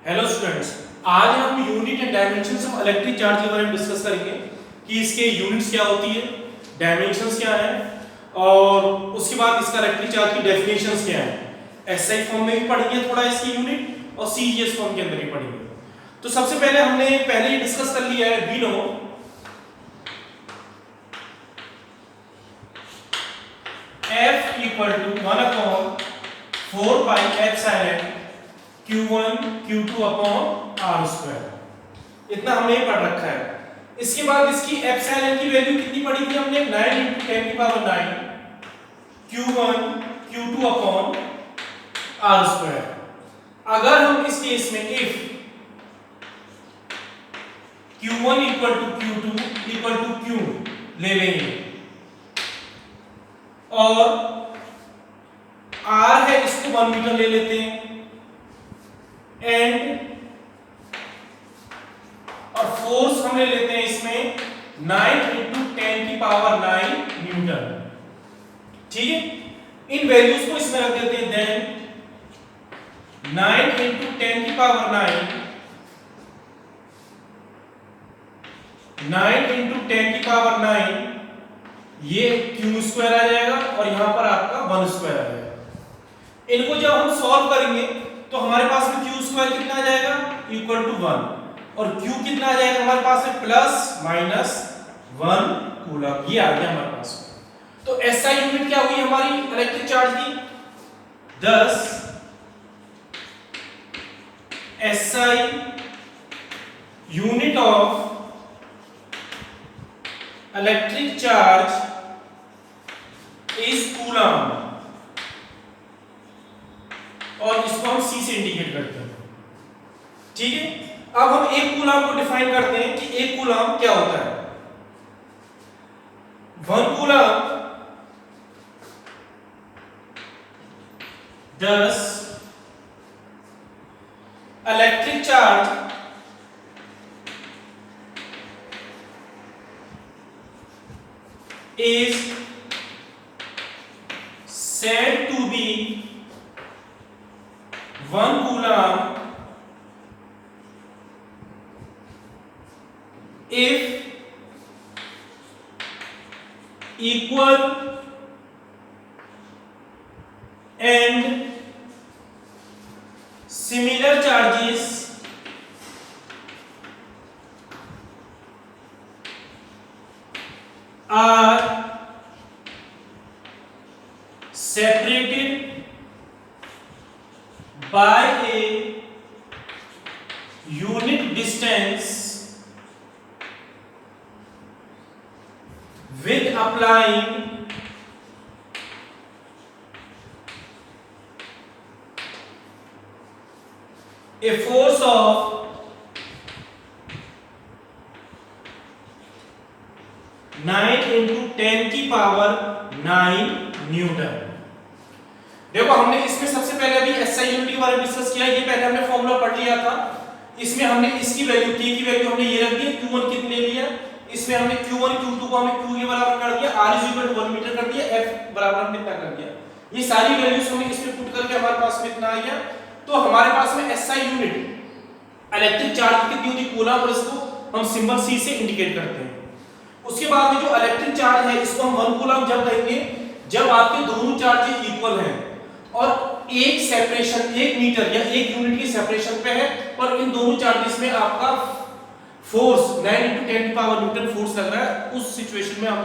Hello students, आज हम unit and dimensions of electric charge के बारे में डिस्कस करेंगे कि इसके यूनिट्स क्या होती है, डायमेंशंस क्या है और उसके बाद इसका इलेक्ट्रिक चार्ज की डेफिनेशंस क्या है। एसआई फॉर्म में भी पढ़ेंगे थोड़ा इसके यूनिट और सीजीएस फॉर्म के अंदर भी पढ़ेंगे। तो सबसे पहले हमने पहले ही डिस्कस कर लिया है, we know F equal to 1 upon 4 pi epsilon Q1 Q2 upon R square। इतना हमने पढ़ रखा है। इसके बाद इसकी एप्सिलॉन की वैल्यू कितनी पढ़ी थी हमने? 9 × 10 की power 9 Q1 Q2 upon R square। अगर हम इस केस में if Q1 equal to Q2 equal to Q ले लेंगे और R है इसको 1 मीटर ले लेते हैं एंड और फोर्स हम ले लेते हैं इसमें 9 × 10 की पावर 9 न्यूटन। ठीक है, इन वैल्यूज को इसमें रख देते हैं। देन 9 × 10 की पावर 9 ये क्यू स्क्वायर आ जाएगा और यहां पर आपका 1 स्क्वायर आ जाएगा। इनको जब हम सॉल्व करेंगे तो हमारे पास में क्यू स्क्वायर कितना आ जाएगा? इक्वल टू 1 और Q कितना आ जाएगा हमारे पास में? +-1 कूलम। ये आ गया हमारे पास। तो SI यूनिट क्या हुई हमारी इलेक्ट्रिक चार्ज की? 10 SI unit of electric charge is coulomb और इसको हम C से इंडिकेट करते हैं। ठीक है, अब हम एक कूलम को डिफाइन करते हैं कि एक कूलम क्या होता है। 1 coulomb 10 electric charge is said to be 1 coulomb if equal and similar charges are separated by a unit distance with applying a force of 9 × 10 की पावर 9 न्यूटन। देखो हमने इसमें सबसे पहले अभी SI यूनिट के बारे में डिस्कस किया। ये पहले हमने फॉर्मूला पढ़ लिया था। इसमें हमने इसकी वैल्यू K की वैल्यू हमने ये रख दी, Q1 कितने ले लिया, इसमें हमने Q1 Q2 को हमने Q के बराबर कर दिया, R = 1 मीटर कर दिया, F बराबर हमने इतना कर दिया। ये सारी वैल्यूज हमने इसमें पुट करके हमारे पास में इतना आ गया। तो हमारे पास में SI यूनिट इलेक्ट्रिक चार्ज कितनी होती है? कूलम, और इसको हम सिंबल C से इंडिकेट करते हैं। उसके बाद में जो इलेक्ट्रिक चार्ज है इसको हम 1 कूलम जब कहेंगे जब आपके दोनों चार्जेस इक्वल हैं और एक सेपरेशन 1 मीटर या 1 यूनिट की सेपरेशन पे है और इन दोनों चार्जेस में आपका फोर्स 9 × 10 की पावर न्यूटन फोर्स लग रहा है। उस सिचुएशन में हम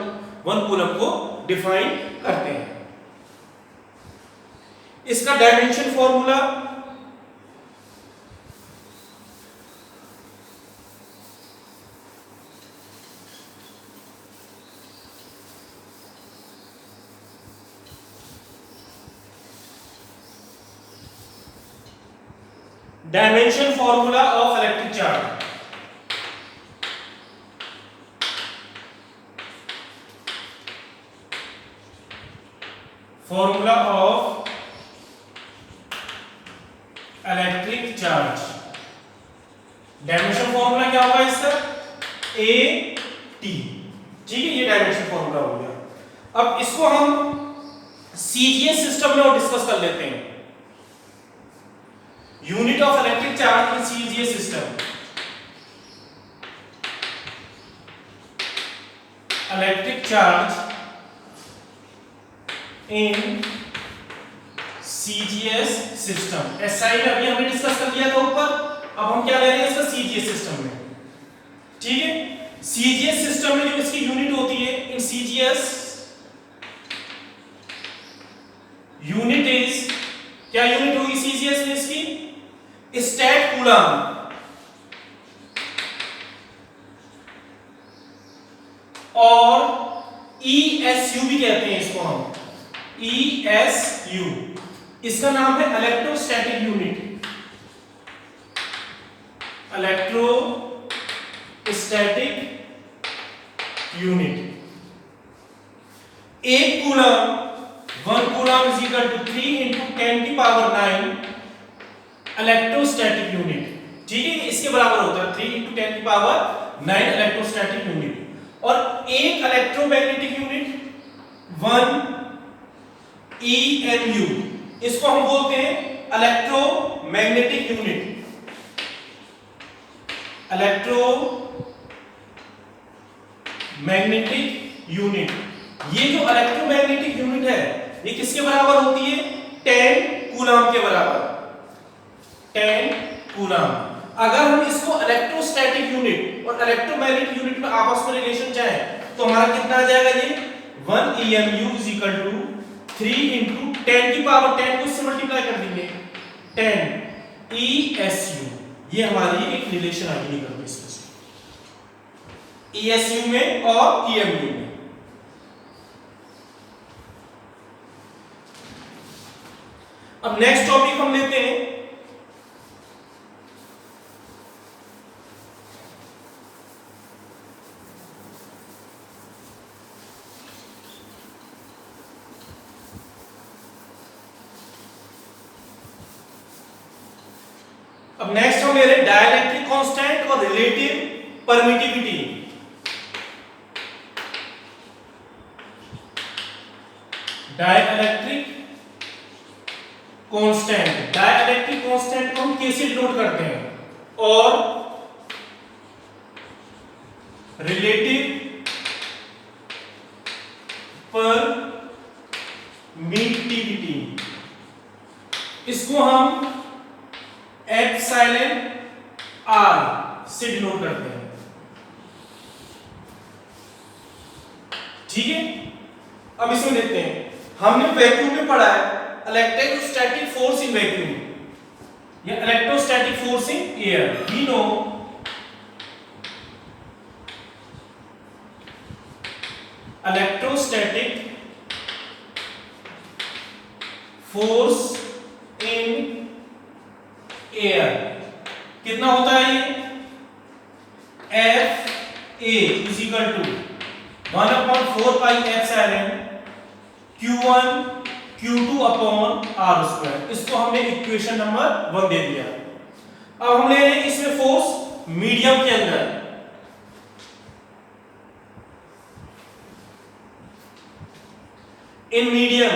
1 कूलम को डिफाइन करते हैं। इसका dimension formula dimension formula of electric charge. Formula of electric charge, dimension formula क्या होगा इसका? AT। ठीक है, ये डायमेंशन फॉर्मूला हो गया। अब इसको हम सीजीएस सिस्टम में और डिस्कस कर लेते हैं। Unit of electric charge in CGS system, electric charge in CGS system. SI में अभी हमने डिस्कस कर लिया था ऊपर, अब हम क्या ले रहे हैं इसका सीजीएस सिस्टम में। ठीक है, सीजीएस सिस्टम में जो इसकी यूनिट होती है इन सीजीएस, यूनिट इज, क्या यूनिट होगी सीजीएस में इसकी? स्टैट कूलम, और ईएसयू भी कहते हैं इसको हम, ईएसयू, इसका नाम है इलेक्ट्रोस्टैटिक यूनिट, इलेक्ट्रोस्टैटिक यूनिट। एक coulomb, 1 coulomb is equal to 3 into 10 की पावर 9 इलेक्ट्रोस्टैटिक यूनिट। ठीक है, इसके बराबर होता है 3 into 10 की पावर 9 इलेक्ट्रोस्टैटिक यूनिट। और एक इलेक्ट्रोमैग्नेटिक यूनिट 1 EMU, इसको हम बोलते हैं इलेक्ट्रोमैग्नेटिक यूनिट, इलेक्ट्रोमैग्नेटिक यूनिट। ये जो इलेक्ट्रोमैग्नेटिक यूनिट है ये किसके बराबर होती है? 10 कूलम के बराबर, 10 कूलम। अगर हम इसको इलेक्ट्रोस्टैटिक यूनिट और इलेक्ट्रोमैग्नेटिक यूनिट में आपस में रिलेशन चाहे तो हमारा कितना आ जाएगा? ये 1 EMU is equal to 3 into 10 की पावर 10 को इससे मल्टीप्लाई कर देंगे 10 ESU। ये हमारी एक रिलेशन आगे निकल गई इसमें से, ESU में और EMU में। अब नेक्स्ट टॉपिक हम लेते हैं अब नेक्स्ट हम ले रहे हैं डाइलेक्ट्रिक कांस्टेंट और relative permittivity. Dielectric constant, dielectric constant को हम कैसे डिनोट करते हैं? और रिलेटिव परमिटिविटी, इसको हम एप्सिलॉन आर से डिनोट करते हैं। ठीक है, अब इसमें देखते हैं, हमने वैक्यूम में पढ़ा है इलेक्ट्रोस्टैटिक फोर्स इन वैक्यूम या electrostatic force in air. We know electrostatic force in air कितना होता है? ये F A is equal to 1/4 pi epsilon Q1 Q2 upon R square. इसको हमने इक्वेशन नंबर 1 दे दिया। अब हम ले रहे हैं इसमें फोर्स मीडियम के अंदर, इन मीडियम,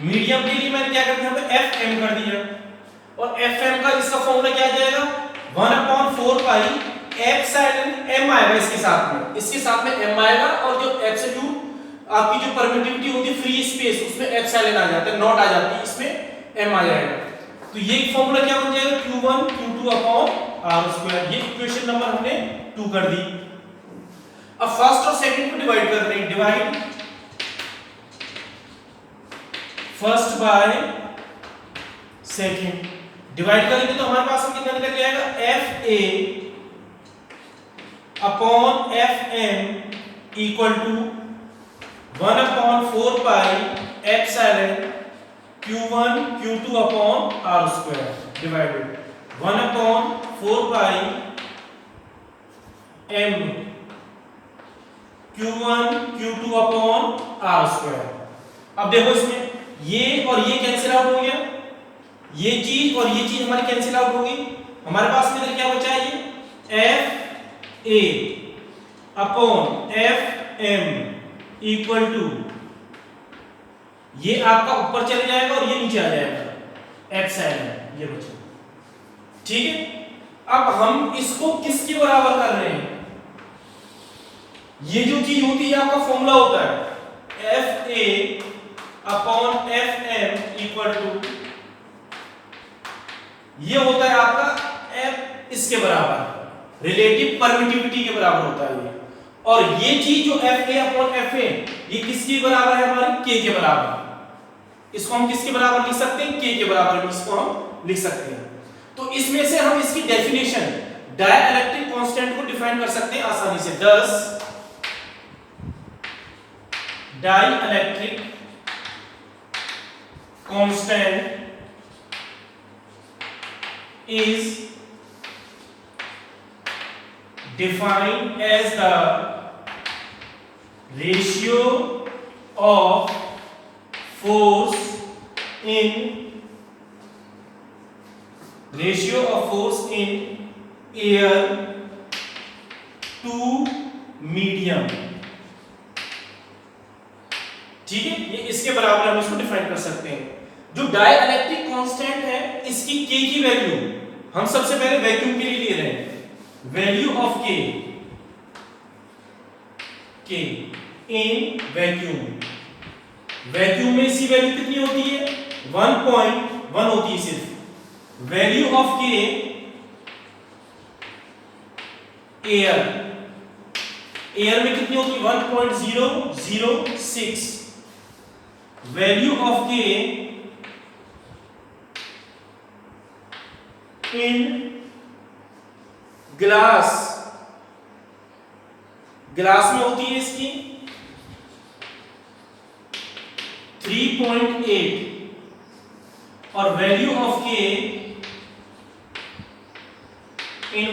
मीडियम के लिए मैंने क्या कर दिया? FM कर दिया, और FM का इसका फॉर्मूला क्या आ जाएगा? 1/4 पाई एप्सिलॉन m आएगा इसके साथ में, इसके साथ में m आएगा, और जो एब्सोल्यूट आपकी जो परमिटिविटी होती है फ्री स्पेस उसमें एप्सिलॉन आ जाता है, नॉट आ जाती है, इसमें m आ जाएगा। तो ये फॉर्मूला क्या बन जाएगा? Q1 Q2 upon R square. ये इक्वेशन नंबर हमने 2 कर दी। अब फर्स्ट और सेकंड को डिवाइड कर रहे हैं, divide first by second, divide करेंगे तो हमारे पास कितना निकल जाएगा? FA upon FM equal to 1/4 pi epsilon Q1 Q2 upon R square divided 1/4 pi M Q1 Q2 upon R square. अब देखो इसमें ये और ये कैंसिल आउट हो गया, ये चीज और ये चीज हमारी कैंसिल आउट होगी। हमारे पास में इधर क्या बचा है? ये FA upon FM equal to ये आपका ऊपर चले जाएगा और ये नीचे आ जाएगा एप्सिलॉन, ये बच्चों ठीक है। अब हम इसको किसके बराबर कर रहे हैं, ये जो चीज होती है आपका फॉर्मूला होता है F A upon F M equal to, ये होता है आपका एफ इसके बराबर, रिलेटिव परमिटिविटी के बराबर होता है ये। और ये चीज जो F A upon F A, ये किसके बराबर है, हमारी के के बराबर। इसको हम किसके बराबर लिख सकते हैं, के बराबर इसको हम लिख सकते हैं। तो इसमें से हम इसकी डेफिनेशन डाइलेक्ट्रिक कांस्टेंट को डिफाइन कर सकते हैं आसानी से। thus dielectric constant is defined as the ratio of force in air to medium, ठीक है। ये इसके बराबर हम इसको डिफाइन कर सकते हैं। जो डाइलेक्ट्रिक कांस्टेंट है इसकी k की वैल्यू हम सबसे पहले वैक्यूम के लिए ले रहे हैं, value of k in vacuum. Vacuum में इसकी वैल्यू कितनी होती है, 1.1 होती है सिर्फ। वैल्यू ऑफ k एयर में कितनी होती है, 1.006। Value of k in glass में होती है इसकी 3.8। और वैल्यू ऑफ के इन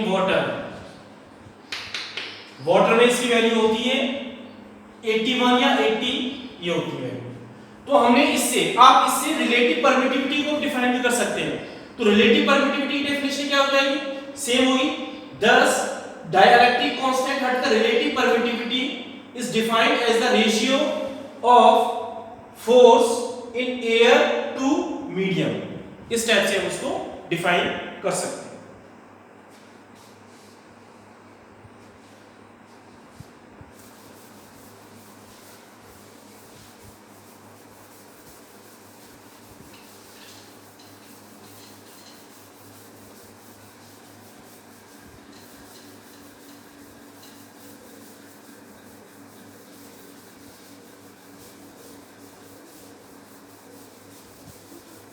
वाटर में इसकी वैल्यू होती है 81 या 80, ये होती है। तो हमने इससे आप इससे रिलेटिव परमिटिविटी को डिफाइन भी कर सकते हैं। तो रिलेटिव परमिटिविटी की डेफिनेशन क्या हो जाएगी, सेम होगी। thus डाइलेक्ट्रिक कांस्टेंट हटकर relative permittivity is defined as the ratio of force in air to medium. इस टाइप से हम उसको डिफाइन कर सकते हैं।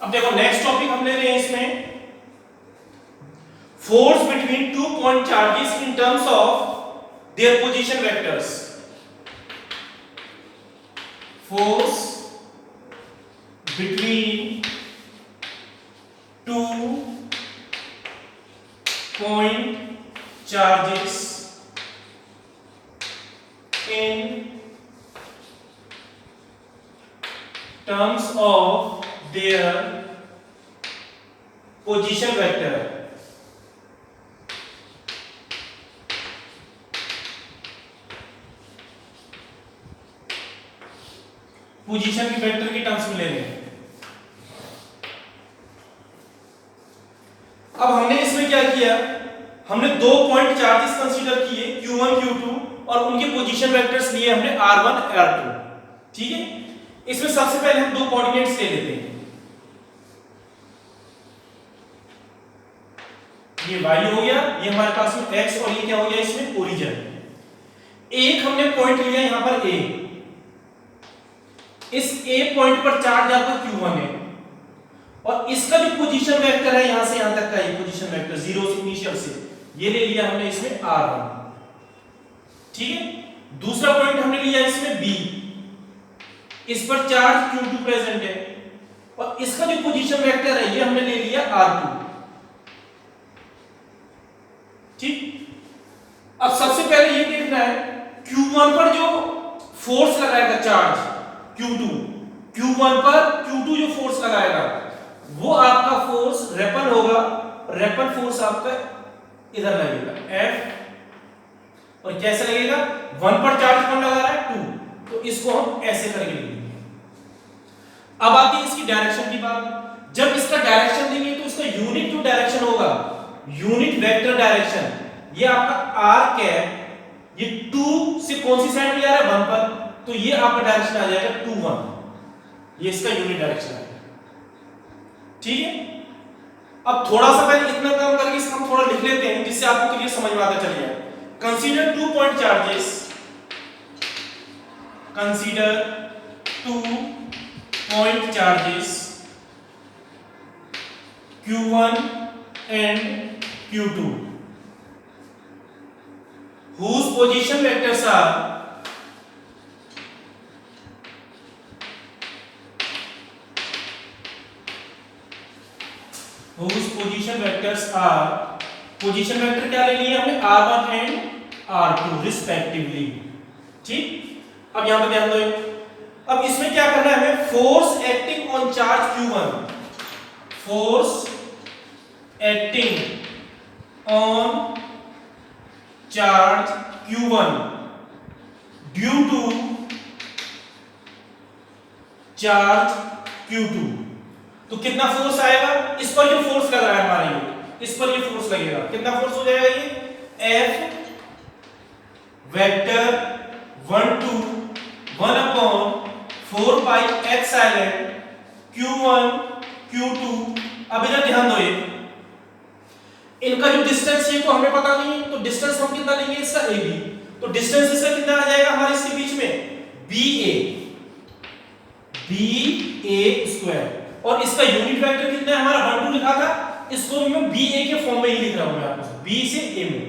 अब देखो नेक्स्ट टॉपिक हम ले रहे हैं इसमें, force between two point charges in terms of their position vectors. Force between two point charges in terms of their position vector. Position की वेक्टर की टर्म्स में ले रहे हैं। अब हमने इसमें क्या किया, हमने दो पॉइंट चार्जेस कंसीडर किए Q1 Q2 और उनके पोजीशन वेक्टर्स लिए हमने R1 R2। ठीक है, इसमें सबसे पहले हम दो कोऑर्डिनेट्स ले लेते हैं। ये y हो गया, ये हमारे पास में x, और ये क्या हो गया इसमें ओरिजिन। एक हमने पॉइंट लिया यहां पर A, इस A पॉइंट पर चार्ज आपका Q1 है और इसका जो पोजीशन वेक्टर है यहां से यहां तक का ये पोजीशन वेक्टर 0 से इनिशियल से ये ले लिया हमने इसमें R1। ठीक है, दूसरा पॉइंट हमने लिया इसमें B, इस पर चार्ज Q2 प्रेजेंट है और इसका जो पोजीशन वेक्टर है ये हमने ले लिया R2। ठीक, अब सबसे पहले ये देखना है Q1 पर जो फोर्स लगाएगा चार्ज Q1 पर Q2 जो फोर्स लगाएगा वो आपका फोर्स रेपल होगा। रेपल फोर्स आपका इधर लगेगा F, और कैसे लगेगा, 1 पर चार्ज कौन लगा रहा है 2, तो इसको हम ऐसे करके लिखेंगे। अब आती है इसकी डायरेक्शन की बात। जब इसका डायरेक्शन देंगे तो इसका यूनिट जो डायरेक्शन होगा, यूनिट वेक्टर डायरेक्शन, ये आपका आर कैप, ये 2 से कौन सी साइड में जा रहा है, 1 पर, तो ये आपका डायरेक्शन आ जाएगा 2 1, ये इसका यूनिट डायरेक्शन है। ठीक है, अब थोड़ा सा पहले इतना काम करके इसको हम थोड़ा लिख लेते हैं जिससे आपको क्लियर समझ में आता चल जाए। Consider 2 point charges, consider 2 point charges Q1 and Q2 whose position vectors are position vector क्या ले लिए हमने, R1 एंड R2 रिस्पेक्टिवली। ठीक, अब यहां पर ध्यान दो, अब इसमें क्या करना है हमें, force acting on charge Q1, force acting on charge Q1 due to charge Q2, तो कितना फोर्स आएगा, इस पर जो फोर्स लग रहा है हमारा, ये इस पर ये फोर्स लगेगा, कितना फोर्स हो जाएगा, ये F vector 1 to 1 upon 4 pi epsilon Q1 Q2। अब इधर ध्यान दो, ये इनका जो डिस्टेंस है तो हमें पता नहीं है, तो डिस्टेंस हम कितना लेंगे इसका AB, तो डिस्टेंस इसका कितना आ जाएगा हमारे इसके बीच में, BA स्क्वायर, और इसका यूनिट वेक्टर कितना है हमारा 1 2 लिखा था, इसको मैं BA के फॉर्म में ही लिख रहा हूं मैं आपको, B से A में,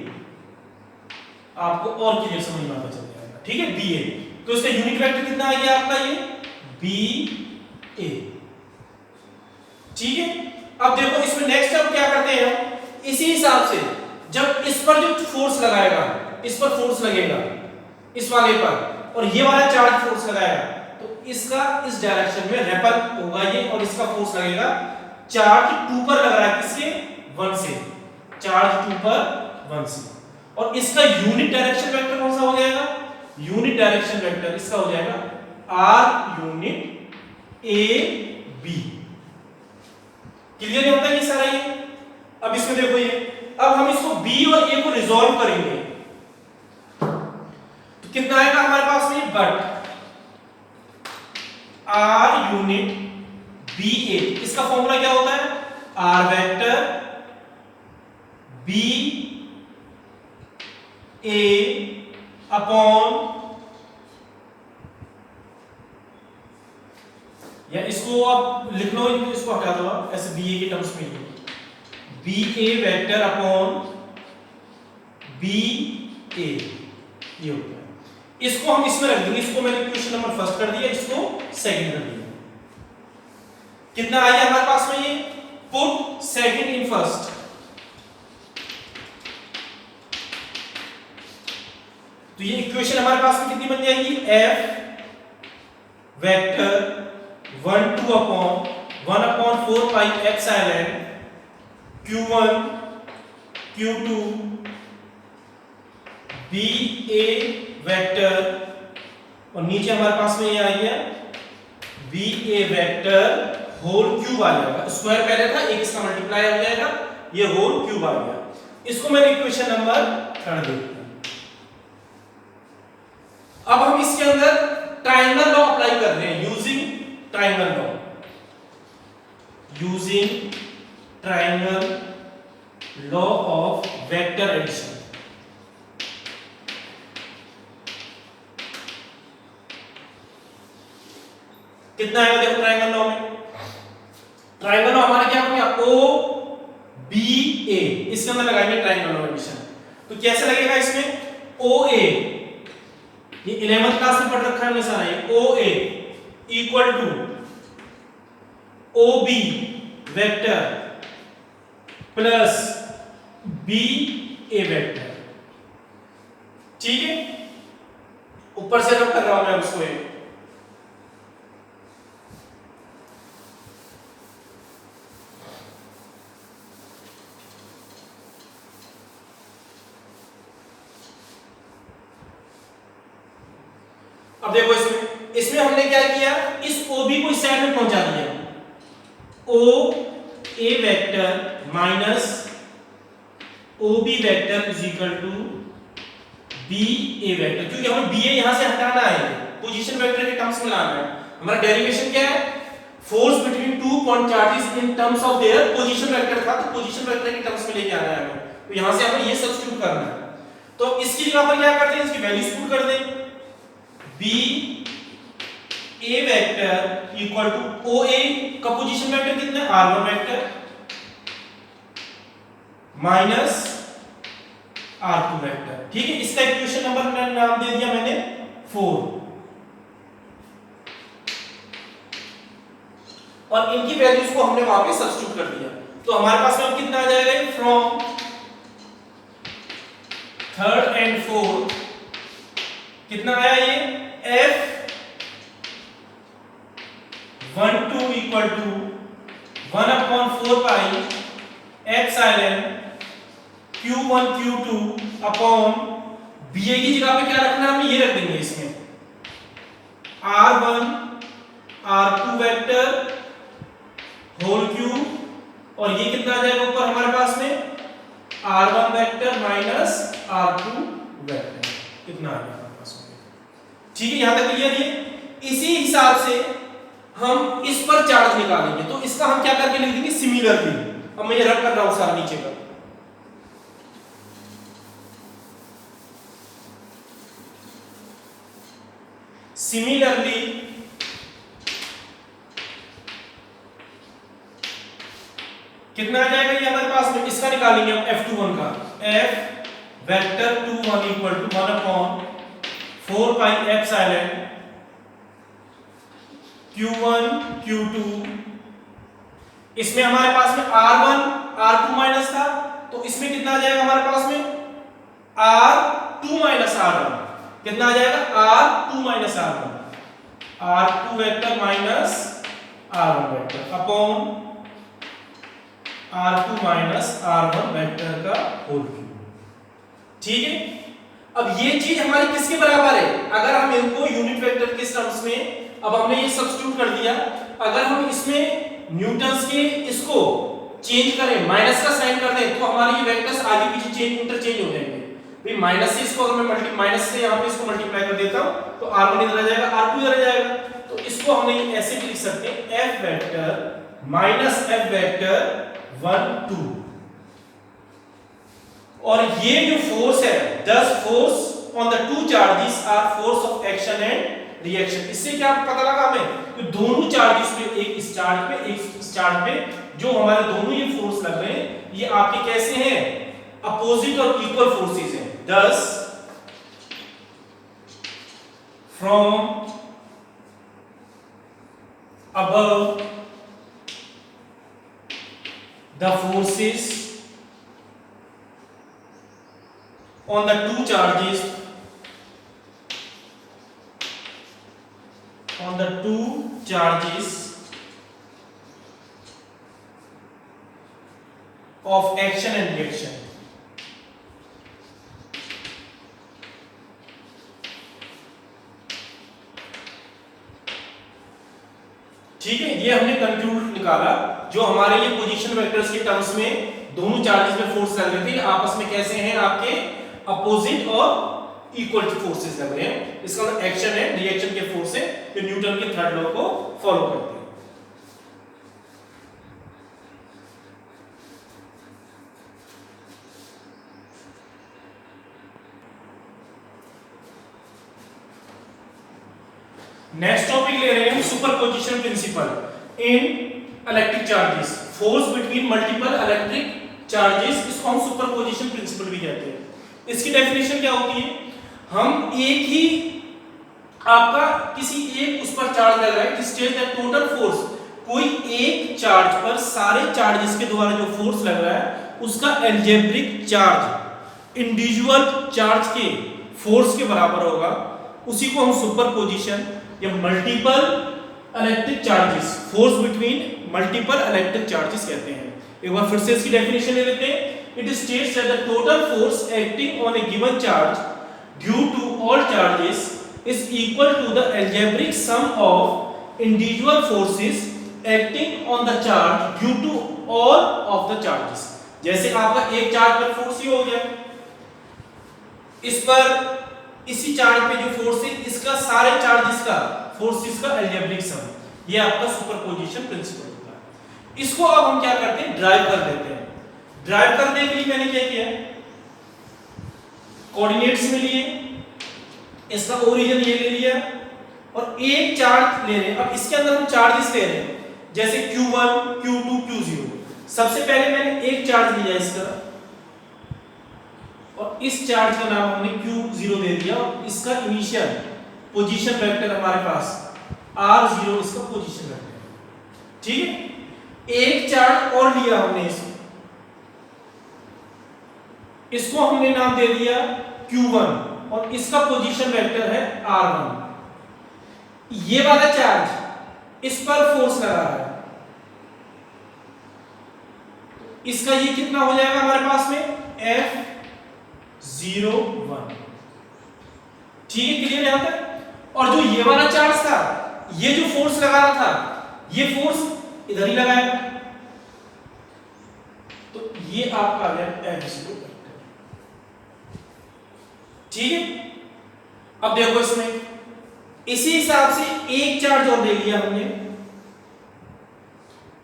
आपको और क्लियर समझ में आता चल जाएगा। ठीक है, BA, तो इसका यूनिट वेक्टर कितना आ गया आपका, ये BA। ठीक है, अब देखो इसमें नेक्स्ट अब क्या करते हैं हम, इसी हिसाब से जब इस पर जो फोर्स लगाएगा, इस पर फोर्स लगेगा इस वाले पर, और ये वाला चार्ज फोर्स लगाएगा, तो इसका इस डायरेक्शन में रेपल होगा ये, और इसका फोर्स लगेगा चार्ज 2 पर लग रहा है, किसके, 1 से, चार्ज 2 पर 1 से, और इसका यूनिट डायरेक्शन वेक्टर कौन सा हो जाएगा, यूनिट डायरेक्शन वेक्टर इसका हो जाएगा R यूनिट AB। क्लियर नहीं होता ये सारा ये। अब इसमें देखो ये, अब हम इसको B और A को रिजॉल्व करेंगे, तो कितना आएगा हमारे पास में, बट R यूनिट BA, इसका फॉर्मूला क्या होता है, R वेक्टर BA अपॉन, या इसको आप लिख लो, इसको हटा दो आप ऐसे, BA के टर्म्स में BA वेक्टर अपॉन BA, ये होता है। इसको हम इसमें रख देंगे, इसको मैंने क्वेश्चन नंबर फर्स्ट कर दिया, इसको सेकंड कर दिया। कितना आ गया हमारे पास में, ये पुट सेकंड इन फर्स्ट, तो ये इक्वेशन हमारे पास में कितनी बन जाएगी, F वेक्टर 1 2 अपॉन 1 अपॉन 4 पाई epsilon Q1 Q2 BA vector, और नीचे हमारे पास में ये आ गया BA वेक्टर होल क्यूब आ जाएगा, स्क्वायर पहले था, एक इसका मल्टीप्लाई हो जाएगा, ये होल क्यूब आ गया। इसको मैंने इक्वेशन नंबर 3 दे दिया। अब हम इसके अंदर ट्रायंगल लॉ अप्लाई कर रहे हैं, using triangle law, using triangle law of vector addition. कितना आएगा देखो ट्रायंगल लॉ में, ट्रायंगल लॉ हमारा क्या हो गया, OBA, इसके अंदर लगाएंगे ट्रायंगल लॉ एडिशन, तो कैसे लगेगा इसमें, OA, ये 11th क्लास में पढ़ रखा है हमने सारा, ये OA equal to OB vector plus BA vector. ठीक है, ऊपर से रब कर रहा हूं मैं उसको, अब देखो इसमें इसमें हमने क्या किया, इस OB को इस साइड में पहुंचा दिया, OA vector minus OB vector is equal to BA vector, क्योंकि हमें BA यहां से हटाना है, पोजीशन वेक्टर के टर्म्स में लाना है। हमारा डेरिवेशन क्या है, force between two point charges in terms of their position vector था, तो पोजीशन वेक्टर के टर्म्स में लेके आना है हमें, तो यहां से हमें ये सब्स्टिट्यूट करना है। तो इसकी जगह पर क्या करते हैं, इसकी वैल्यूज पुट कर दें, BA vector equal to OA का पोजीशन वेक्टर कितना है, R1 vector minus R2 vector. ठीक है, इसका इक्वेशन नंबर नाम दे दिया मैंने 4, और इनकी वैल्यूज को हमने वहां पे सब्स्टिट्यूट कर दिया। तो हमारे पास में अब कितना आ जाएगा, फ्रॉम थर्ड एंड फोर्थ कितना आया, ये F12 equal to 1/4 pi epsilon Q1 Q2 upon BA की जगह पे क्या रखना है, हम ये रख देंगे इसमें R1 R2 vector whole cube, और ये कितना आ जाएगा ऊपर हमारे पास में R1 vector minus R2 vector, कितना आ गया हमारे पास में। ठीक है, यहां तक क्लियर है। इसी हिसाब से हम इस पर चार्ज निकालेंगे, तो इसका हम क्या करके लिख देंगे, सिमिलरली। अब मैं ये रब कर रहा हूं सारा नीचे का, सिमिलरली कितना आ जाएगा ये हमारे पास में, इसका निकालेंगे हम F21 का, F vector 21 equal to 1/4 pi epsilon Q1 Q2, इसमें हमारे पास में R1 R2 माइनस था, तो इसमें कितना आ जाएगा हमारे पास में R2 माइनस R1, कितना आ जाएगा R2 minus R1, R2 vector minus R1 vector upon R2 minus R1 vector का होल क्यूब। ठीक है, अब ये चीज हमारी किसके बराबर है, अगर हम इनको यूनिट वेक्टर के टर्म्स में, अब हमने ये सब्स्टिट्यूट कर दिया, अगर हम इसमें न्यूटन्स के इसको चेंज करें, माइनस का साइन कर दें, तो हमारे ये वेक्टर्स आगे पीछे चेंज इंटरचेंज हो जाएंगे। भाई माइनस से इसको अगर मैं माइनस से यहाँ पे इसको मल्टीप्लाई कर देता हूँ, तो R1 इधर आ जाएगा, R2 इधर आ जाएगा, तो इसको हमने ऐसे भी लिख सकते हैं, F vector minus F vector 1 2, और ये जो फोर्स है, thus force on the two charges are force of action and reaction। इससे क्या पता लगा हमें, कि दोनों चार्जेस पे, एक इस चार्ज पे एक इस चार्ज पे, जो हमारे दोनों ये फोर्स लग रहे हैं, ये आपके कैसे हैं, अपोजिट और इक्वल फोर्सेस हैं। thus from above the forces on the two charges of action and reaction। ठीक है, ये हमने कंक्लूड निकाला, जो हमारे ये पोजीशन वेक्टर्स के टर्म्स में दोनों चार्जेस में फोर्स लग रहे थे, आपस में कैसे हैं, आपके अपोजिट और इक्वल फोर्सेस लग रहे हैं। इसका मतलब एक्शन है, रिएक्शन के फोर्स है, जो न्यूटन के थर्ड लॉ को फॉलो करते हैं। नेक्स्ट टॉपिक ले रहे हैं हम, सुपरपोजिशन प्रिंसिपल इन electric charges, force between multiple electric charges, इसको हम सुपरपोजिशन प्रिंसिपल भी कहते हैं। इसकी डेफिनेशन क्या होती है, हम एक ही आपका किसी एक उस पर चार्ज लग रहा है, जिससे टोटल फोर्स, कोई एक चार्ज पर सारे चार्जेस के द्वारा जो फोर्स लग रहा है, उसका एल्जेब्रिक चार्ज इंडिविजुअल चार्ज के फोर्स के बराबर होगा, उसी को हम सुपरपोजिशन या multiple electric charges, force between multiple electric charges कहते हैं। एक बार फिर से इसकी डेफिनेशन ले लेते हैं। It states that the total force acting on a given charge due to all charges is equal to the algebraic sum of individual forces acting on the charge due to all of the charges। जैसे आपका एक charge पर force ही हो गया, इस पर इसी charge पे जो फोर्स है इसका सारे चार्जेस का फोर्सेस का अलजेब्रिक सम, ये आपका सुपरपोजिशन प्रिंसिपल होता है। इसको अब हम क्या करते हैं, ड्राइव कर देते हैं। ड्राइव करने के लिए मैंने क्या किया, कोऑर्डिनेट्स में लिए, इसका ओरिजिन ये ले लिया और एक चार्ज ले रहे हैं। अब इसके अंदर हम चार्जेस ले रहे हैं जैसे Q1, Q2, Q0। सबसे पहले मैंने एक चार्ज लिया इसका और इस चार्ज का नाम हमने Q0 दे दिया और इसका इनिशियल पोजीशन वेक्टर हमारे पास R0 इसका पोजीशन वेक्टर है। ठीक है, एक चार्ज और लिया हमने इसको हमने नाम दे दिया Q1 और इसका पोजीशन वेक्टर है R1। ये वाला चार्ज इस पर फोर्स लगा रहा है, इसका ये कितना हो जाएगा हमारे पास में F01। ठीक है, क्लियर यहां तक। और जो ये वाला चार्ज था, ये जो फोर्स लगा रहा था, ये फोर्स इधर ही लगाएगा, तो ये आपका आ गया F0। ठीक है, अब देखो इसमें इसी हिसाब से एक चार्ज और ले लिया हमने,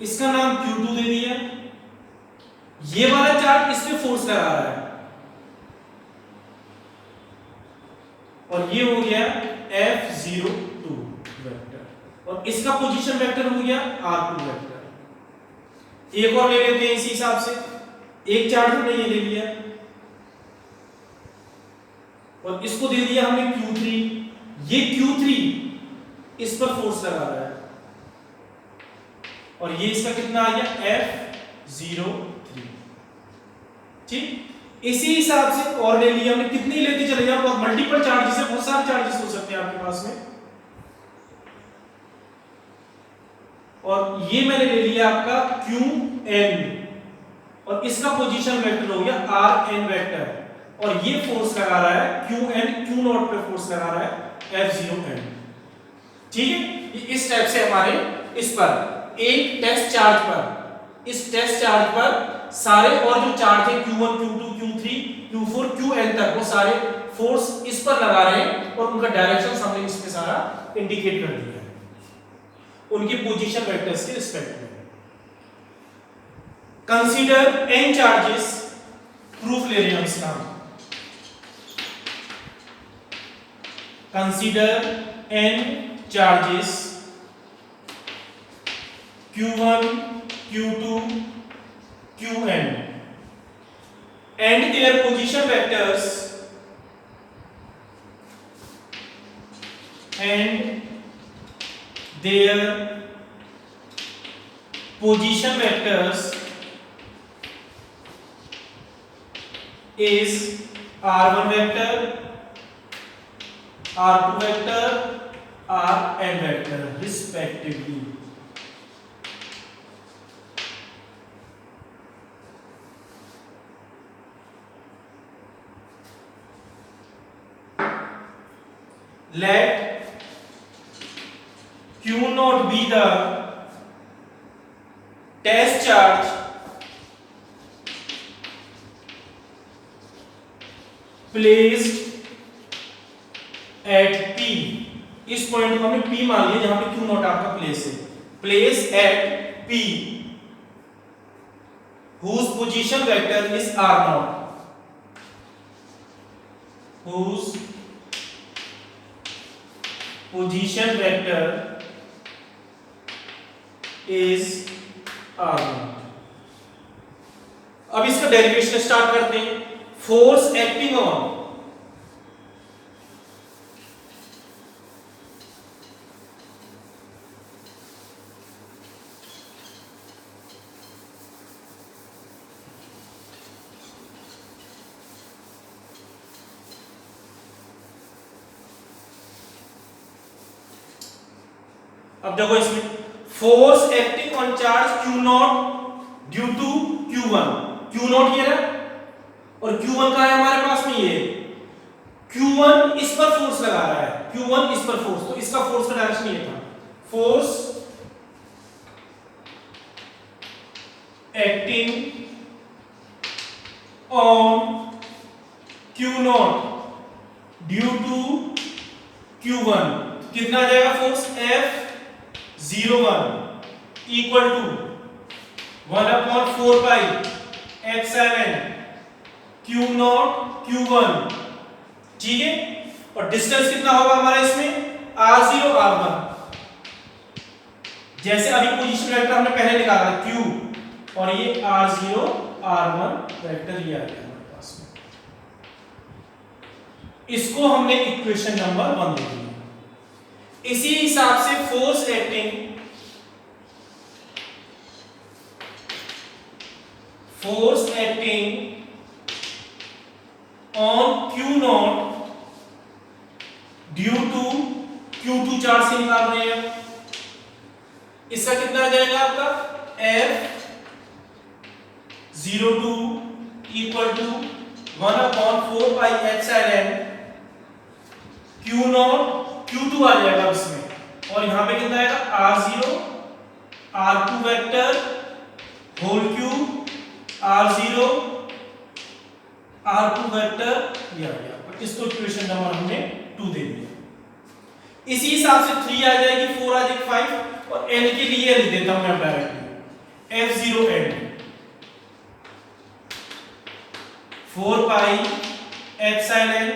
इसका नाम Q2 दे दिया। ये वाला चार्ज इस पे फोर्स लगा रहा है और ये हो गया F02 वेक्टर और इसका पोजीशन वेक्टर हो गया R2 वेक्टर। एक और ले लेते हैं इसी हिसाब से, एक चार्ज हमने ये ले लिया और इसको दे दिया हमने Q3। ये Q3 इस पर फोर्स लगा रहा है और ये इसका कितना आ गया F03। ठीक, इसी हिसाब से और ले लिया हमने, कितनी लेते चले जाओ, बहुत मल्टीपल चार्जेस है, बहुत सारे चार्जेस हो सकते हैं आपके पास में। और ये मैंने ले लिया आपका Qn और इसका पोजीशन वेक्टर हो गया Rn वेक्टर और ये फोर्स लगा रहा है Qn Q0 पे फोर्स लगा रहा है F0n। ठीक है, इस टाइप से हमारे इस पर एक टेस्ट चार्ज पर, इस टेस्ट चार्ज पर सारे और जो चार्ज है Q1, Q2, Q3, Q4, Qn तक वो सारे फोर्स इस पर लगा रहे हैं और उनका डायरेक्शन हमने इसमें सारा इंडिकेट कर दिया है उनके पोजीशन वेक्टर्स के रिस्पेक्ट में। कंसीडर n चार्जेस, प्रूफ ले रहे हैं हम इसका। Consider n charges Q1, Q2, Qn and their position vectors and their position vectors is R1 vector, R2 vector, Rn vector respectively। Let Q0 be the test charge placed at P। इस point को हमने P मान लिया जहां पे Q0 आपका place है। Place at P whose position vector is R0, whose position vector is R0। अब इसका डेरिवेशन स्टार्ट करते हैं। फोर्स एक्टिंग ऑन, अब देखो इसमें force acting on charge Q0 due to Q1। Q0 ये रहा और Q1 का है हमारे पास में, ये Q1 इस पर फोर्स लगा रहा है Q1 इस पर फोर्स, तो इसका फोर्स का डायरेक्शन ये था, force acting on Q0 due to Q1, कितना आ जाएगा force F01 equal to 1/4 pi F7 Q0 Q1, ठीक है। और डिस्टेंस कितना होगा हमारा इसमें R0 R1, जैसे अभी पोजीशन वेक्टर हमने पहले निकाला Q, और ये R0 R1 वेक्टर ये आ गया हमारे पास में, इसको हमने इक्वेशन नंबर 1 दे दिया। इसी हिसाब से force acting on Q0 due to Q2 charge से निकाल रहे हैं, इसका कितना आ जाएगा आपका F02 equal to 1/4 pi epsilon Q0 Q2 आ जाएगा इसमें, और यहां पे कितना आएगा R0 R2 vector whole cube R0 R2 vector ये आ गया, इसको इक्वेशन नंबर हमने 2 दे दिया। इसी हिसाब से 3 आ जाएगी, 4 आ जाएगी 5, और n के लिए लिख देता हूं मैं directly F0n 4 pi epsilon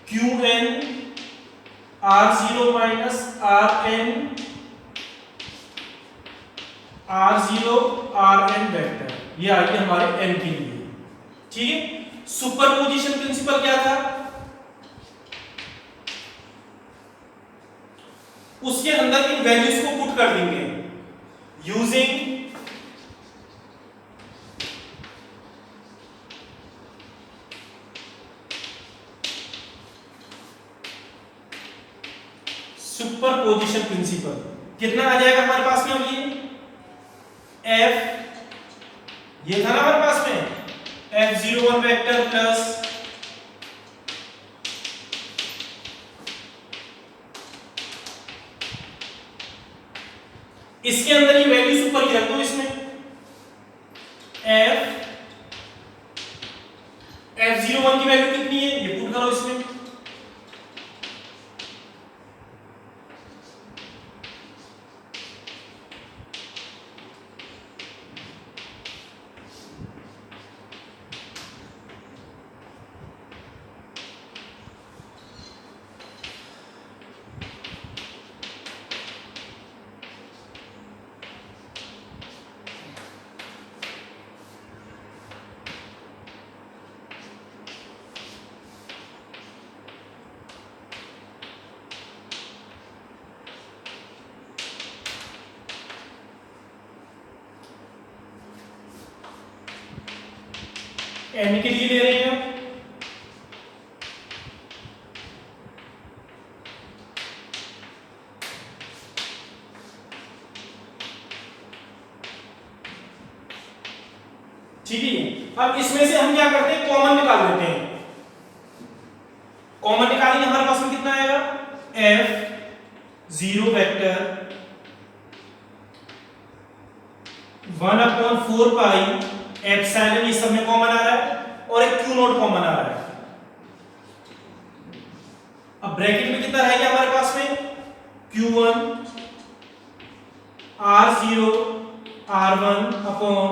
Qn R0 minus Rn R0 Rn vector, ये आ गया हमारे n के लिए, ठीक है। सुपरपोजिशन प्रिंसिपल क्या था, उसके अंदर इन वैल्यूज को पुट कर देंगे यूजिंग सुपरपोजिशन प्रिंसिपल। कितना आ जाएगा हमारे पास में, ये F ये था ना हमारे पास में F01 वेक्टर प्लस इसके अंदर ये वैल्यूज ऊपर ही रख दो, इसमें F01 की वैल्यू कितनी है ये पुट करो इसमें, n के लिए ले रहे हैं हम, ठीक है। अब इसमें से हम क्या करते हैं, कॉमन निकाल लेते हैं। कॉमन निकालेंगे, हमारे पास में कितना आएगा F0 वेक्टर 1/4 पाई एप्सिलॉन, ये सब में कॉमन आ रहा है, और एक Q0 कॉमन आ रहा है। अब ब्रैकेट में कितना रहेगा हमारे पास में Q1 R0 R1 upon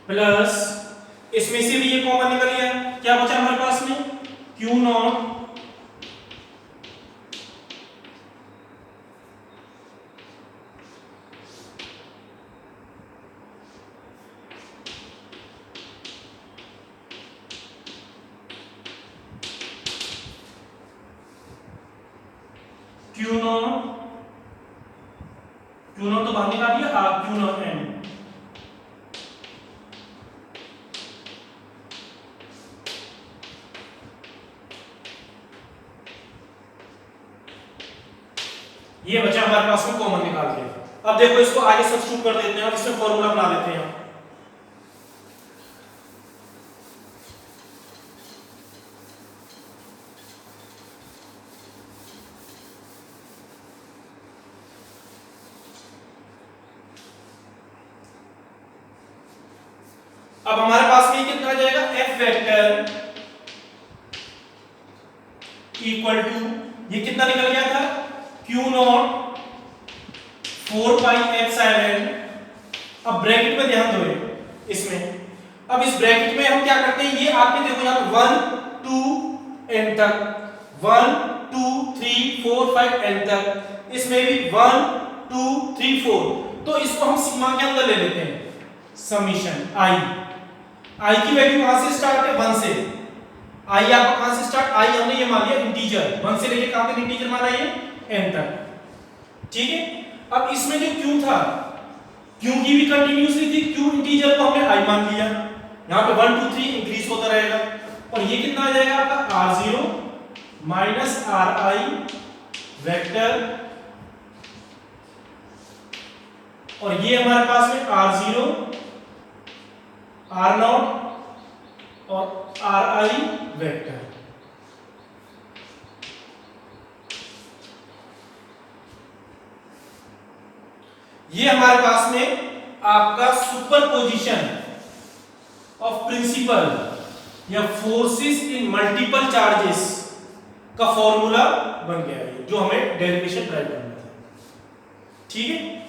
plus इसमें से भी ये कॉमन निकल गया, क्या बचा हमारे पास में Q0 Q0 तो बाहर निकाल दिया, Q0n ये बचा हमारे पास में कॉमन निकाल दिया। अब देखो इसको आगे सब्स्टिट्यूट कर देते हैं और इसमें फॉर्मूला बना लेते हैं। अब हमारे पास में कितना आ जाएगा, एफ वेक्टर इक्वल टू, ये कितना निकल गया था, क्यू नॉट 4 पाई एप्सिलॉन। अब ब्रैकेट में ध्यान दो इसमें, अब इस ब्रैकेट में हम क्या करते हैं, ये आपने देखो यहां 1 2 एन तक, 1 2 3 4 5 एन तक, इसमें भी 1 2 3 4, तो इसको हम सिग्मा के अंदर ले लेते हैं, समीशन आई की वैल्यू कहां से स्टार्ट है, 1 से। आई आपका कहां से स्टार्ट, आई हमने ये मान लिया इंटीजर, 1 से लेके कहां तक इंटीजर माना ये, n तक, ठीक है। अब इसमें जो q था, q की भी कंटीन्यूअसली थी, q इंटीजर को हमने i मान लिया, यहां पे 1 2 3 इंक्रीज होता रहेगा, और ये कितना आ जाएगा आपका r0 माइनस ri वेक्टर, और ये हमारे पास में r0 r0 और ri वेक्टर। ये हमारे पास में आपका सुपरपोजिशन ऑफ प्रिंसिपल या फोर्सेस इन मल्टीपल चार्जेस का फॉर्मूला बन गया है, जो हमें डेरिवेशन ड्राइव करना था, ठीक है।